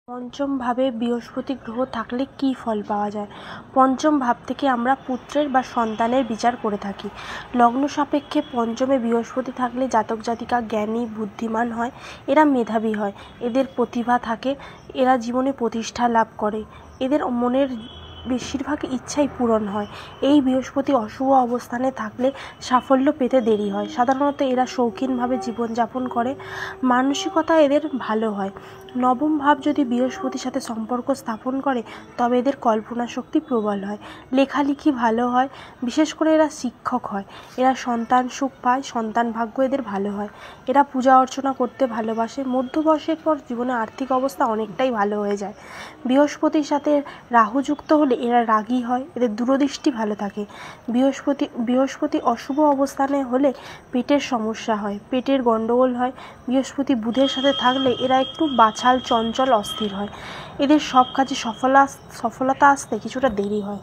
পঞ্চম ভাবে বৃহস্পতি গ্রহ থাকলে কি ফল পাওয়া যায়? পঞ্চম ভাব থেকে আমরা পুত্রের বা সন্তানের বিচার করে থাকি। লগ্ন সাপেক্ষে পঞ্চমে বৃহস্পতি থাকলে জাতক জাতিকা জ্ঞানী বুদ্ধিমান হয়, এরা মেধাবী হয়, এদের প্রতিভা থাকে, এরা জীবনে প্রতিষ্ঠা লাভ করে, এদের মনের বেশিরভাগ ইচ্ছাই পূরণ হয়। এই বৃহস্পতি অশুভ অবস্থানে থাকলে সাফল্য পেতে দেরি হয়। সাধারণত এরা শৌখিনভাবে জীবনযাপন করে, মানসিকতা এদের ভালো হয়। নবম ভাব যদি বৃহস্পতির সাথে সম্পর্ক স্থাপন করে তবে এদের কল্পনা শক্তি প্রবল হয়, লেখালেখি ভালো হয়, বিশেষ করে এরা শিক্ষক হয়, এরা সন্তান সুখ পায়, সন্তান ভাগ্য এদের ভালো হয়, এরা পূজা অর্চনা করতে ভালোবাসে। মধ্যবয়সের পর জীবনে আর্থিক অবস্থা অনেকটাই ভালো হয়ে যায়। বৃহস্পতির সাথে রাহু যুক্ত হলে এরা রাগী হয়, এদের দূরদৃষ্টি ভালো থাকে। বৃহস্পতি অশুভ অবস্থানে হলে পেটের সমস্যা হয়, পেটের গণ্ডগোল হয়। বৃহস্পতি বুধের সাথে থাকলে এরা একটু বাছাল, চঞ্চল, অস্থির হয়, এদের সব কাজে সফলতা আসতে কিছুটা দেরি হয়।